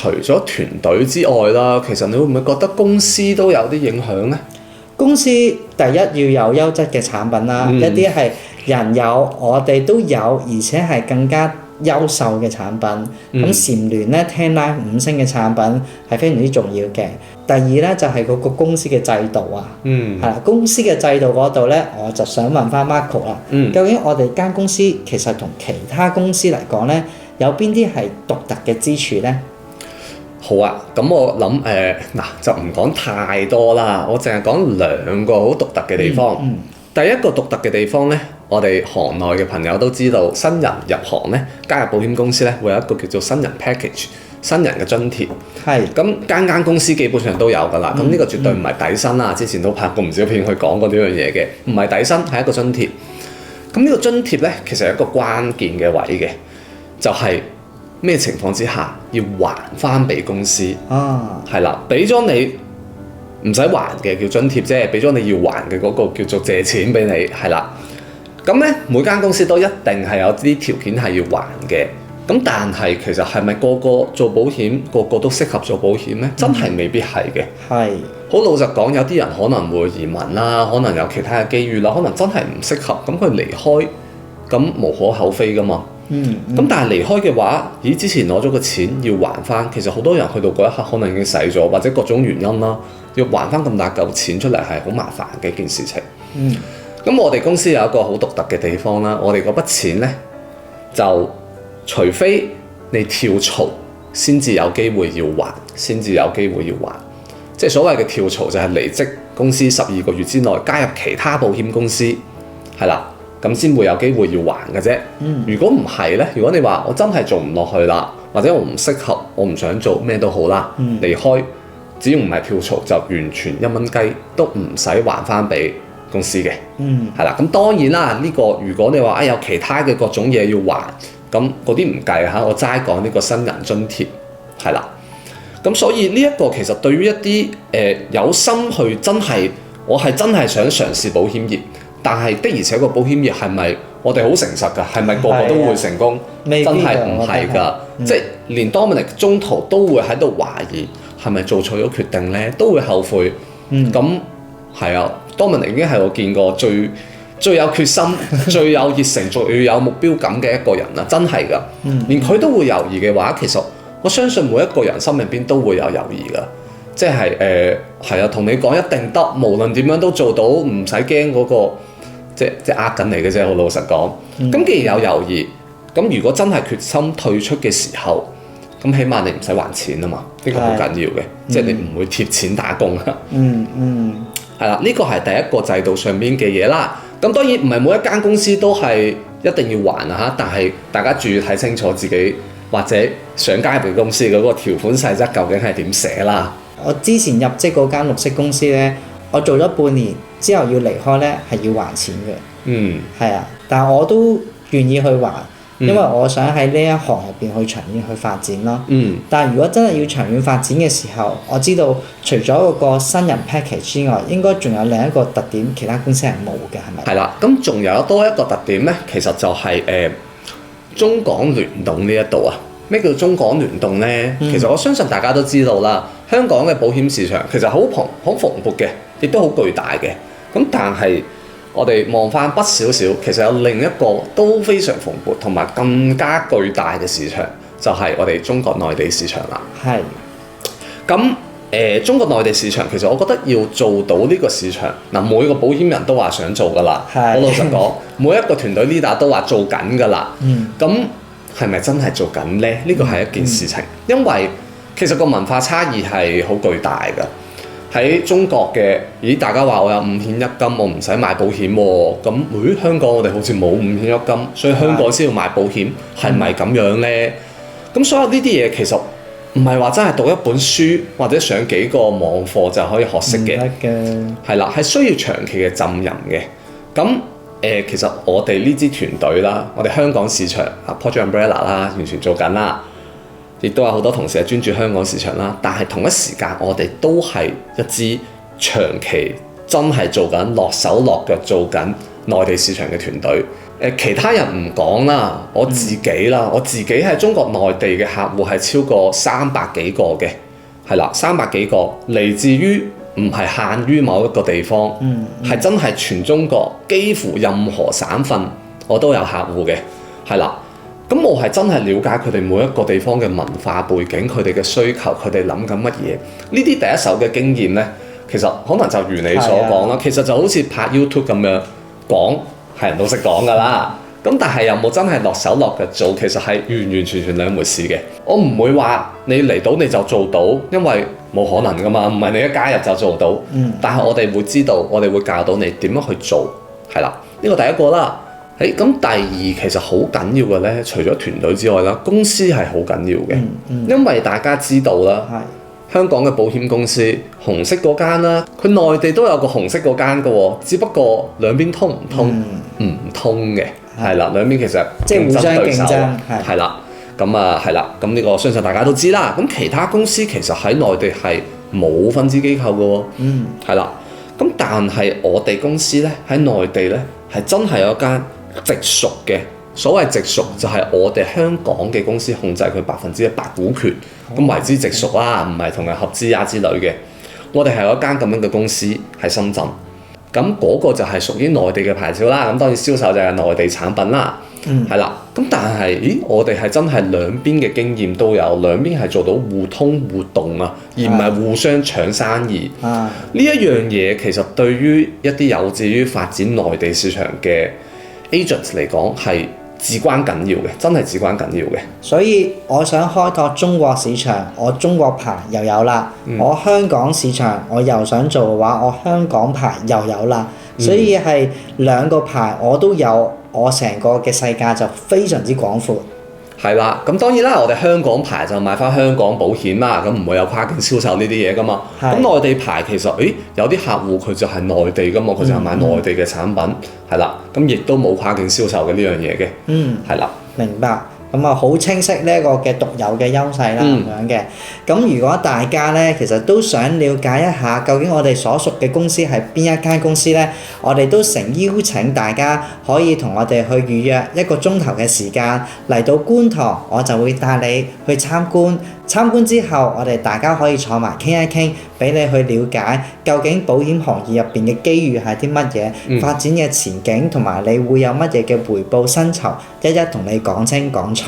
除咗團隊之外啦，其實你會唔會覺得公司都有啲影響呢？公司第一要有優質嘅產品啦，一啲係人有我哋都有，而且係更加優秀嘅產品。咁蟬聯咧10 Line 5星嘅產品係非常之重要嘅。第二咧就係嗰個公司嘅制度啊，係啦，公司嘅制度嗰度咧，我就想問翻 Marco 啦，究竟我哋間公司其實同其他公司嚟講咧，有邊啲係獨特嘅之處咧？好啊，咁我諗就唔講太多啦，我淨係講2個好獨特嘅地方。第一個獨特嘅地方咧，我哋行內嘅朋友都知道，新人入行咧，加入保險公司咧，會有一個叫做新人 package， 新人嘅津貼。係。咁間公司基本上都有㗎啦。咁呢個絕對唔係底薪啦，之前都拍過唔少片去講過呢樣嘢嘅，唔係底薪，係一個津貼。咁呢個津貼咧，其實係一個關鍵嘅位嘅，就係咩情況之下要還翻俾公司？係啦，俾咗你唔使還嘅叫津貼啫，俾咗你要還嘅嗰個叫做借錢俾你，係啦。咁咧每間公司都一定係有啲條件係要還嘅。咁但係其實係咪個個做保險個個都適合做保險咧？真係未必係嘅。係。好老實講，有啲人可能會移民啦，可能有其他嘅機遇啦，可能真係唔適合，咁佢離開，咁無可厚非㗎嘛。咁但係離開嘅話，之前攞咗個錢要還翻，其實好多人去到嗰一刻可能已經使咗，或者各種原因啦，要還翻咁大嚿錢出嚟係好麻煩嘅一件事情。咁我哋公司有一個好獨特嘅地方啦，我哋嗰筆錢咧就除非你跳槽先至有機會要還，先至有機會要還。即係所謂嘅跳槽就係離職公司12個月之內加入其他保險公司，係啦。咁先會有機會要還嘅啫。如果唔係咧，如果你話我真係做唔落去啦，或者我唔適合，我唔想做咩都好啦，離開，只要唔係跳槽，就完全1蚊雞都唔使還翻俾公司嘅。係啦，咁當然啦，呢個如果你話有其他嘅各種嘢要還，咁嗰啲唔計嚇，我齋講呢個新人津貼係啦。咁所以呢一個其實對於一啲有心去我係真係想嘗試保險業。但係的而且確保險業係咪我哋好誠實㗎？係咪個個都會成功？真係唔係㗎，即係連 Dominic 中途都會喺度懷疑係咪做錯咗決定咧，都會後悔。咁係啊 ，Dominic 已經係我見過最有決心、最有熱誠、最有目標感嘅一個人啦，真係㗎。連佢都會猶豫嘅話，其實我相信每一個人心入邊都會有猶豫㗎。即係係啊，同你講一定得，無論點樣都做到，唔使驚嗰個。即係呃緊你嘅啫，好老實講。咁既然有猶豫，咁如果真係決心退出嘅時候，咁起碼你唔使還錢啊嘛，呢個好緊要嘅，即係你唔會貼錢打工啊。係啦，呢個係第一個制度上邊嘅嘢啦。咁當然唔係每一間公司都係一定要還啊嚇，但係大家注意睇清楚自己或者想加入嘅公司嗰個條款細則究竟係點寫啦。我之前入職嗰間綠色公司咧，我做咗半年。之後要離開咧，係要還錢嘅。係啊，但係我都願意去還，因為我想喺呢一行入邊去長遠去發展咯。但係如果真係要長遠發展嘅時候，我知道除咗嗰個新人 package 之外，應該仲有另一個特點，其他公司係冇嘅，係咪？係啦，咁仲有多一個特點咧，其實就係中港聯動呢一度啊。咩叫中港聯動咧？其實我相信大家都知道啦，香港嘅保險市場其實好蓬勃嘅，亦都好巨大嘅。咁但係我哋望翻北少少，其實有另一個都非常蓬勃同埋更加巨大嘅市場，就係我哋中國內地市場啦。係。咁中國內地市場其實我覺得要做到呢個市場，每個保險人都話想做㗎啦。係。我老實講，每一個團隊 leader 都話做緊㗎啦。咁係咪真係做緊咧？呢個係一件事情，因為其實個文化差異係好巨大㗎。喺中國嘅，大家話我有5險1金，我唔使買保險喎。咁，香港我哋好似冇5險1金，所以香港先要買保險，係咪咁樣咧？咁所有呢啲嘢其實唔係話真係讀一本書或者上幾個網課就可以學識嘅。係啦，係需要長期嘅浸淫嘅。咁其實我哋呢支團隊啦，我哋香港市場Project Umbrella 啦，完全做緊啦。亦都有好多同事係專注香港市場啦，但係同一時間我哋都係一支長期真係做緊落手落腳做緊內地市場嘅團隊。其他人唔講啦，我自己啦，我自己喺中國內地嘅客戶係超過300幾個嘅，係啦，300幾個嚟自於唔係限於某一個地方，係真係全中國幾乎任何省份我都有客戶嘅，係啦。咁我係真係了解佢哋每一個地方嘅文化背景，佢哋嘅需求，佢哋諗緊乜嘢？呢啲第一手嘅經驗呢，其實可能就如你所講啦，其實就好似拍 YouTube 咁樣講，係人都識講㗎啦。咁但係有冇真係落手落腳做，其實係完完全全兩回事嘅。我唔會話你嚟到你就做到，因為冇可能㗎嘛，唔係你一加入就做到。但係我哋會知道，我哋會教到你點樣去做，係啦。呢個第一個啦。咁第二其實好緊要嘅咧，除咗團隊之外啦，公司係好緊要嘅，因為大家知道啦，香港嘅保險公司紅色嗰間啦，佢內地都有個紅色嗰間嘅喎，只不過兩邊通唔通？唔通嘅，係啦，兩邊其實即係互相競爭，係啦，咁啊係啦，咁呢個相信大家都知啦。咁其他公司其實喺內地係冇分支機構嘅喎，係啦，咁但係我哋公司咧喺內地咧係真係有一間直屬嘅，所謂直屬就係我哋香港嘅公司控制佢100%股權，咁為之直屬啦，唔係同人合資啊之類嘅。我哋係有一間咁樣嘅公司喺深圳，咁嗰個就係屬於內地嘅牌照啦。咁當然銷售就係內地產品啦，係啦。咁但係，我哋係真係兩邊嘅經驗都有，兩邊係做到互通互動啊，而唔係互相搶生意。呢一樣嘢其實對於一啲有志於發展內地市場嘅agents 嚟講係至關緊要嘅，真係至關緊要嘅。所以我想開拓中國市場，我中國牌又有啦。我香港市場我又想做嘅話，我香港牌又有啦。所以係兩個牌我都有，我成個嘅世界就非常之廣闊。係啦，咁當然啦，我哋香港牌就買翻香港保險啦，咁唔會有跨境銷售呢啲嘢噶嘛。咁內地牌其實，有啲客戶佢就係內地噶嘛，佢就係買內地嘅產品，係啦，咁亦都冇跨境銷售嘅呢樣嘢嘅，係啦。明白。咁啊，好清晰呢一個嘅獨有嘅優勢啦，咁樣嘅。咁如果大家咧，其實都想了解一下，究竟我哋所屬嘅公司係邊一間公司咧？我哋都誠邀請大家可以同我哋去預約1個鐘頭嘅時間嚟到觀塘，我就會帶你去參觀。參觀之後，我哋大家可以坐埋傾一傾，俾你去了解究竟保險行業入邊嘅機遇係啲乜嘢，發展嘅前景同埋你會有乜嘢嘅回報薪酬，一一同你講清講楚。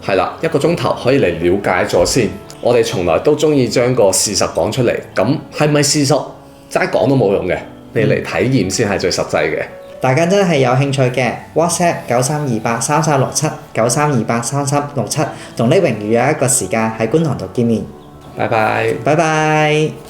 係啦，1個鐘頭可以嚟了解咗先。我哋從來都中意將個事實講出嚟，咁係咪事實？齋講都冇用嘅，你嚟體驗先係最實際嘅。大家真係有興趣嘅 WhatsApp 93283367 93283367，同呢榮預約一個時間喺觀塘度見面。拜拜。拜拜。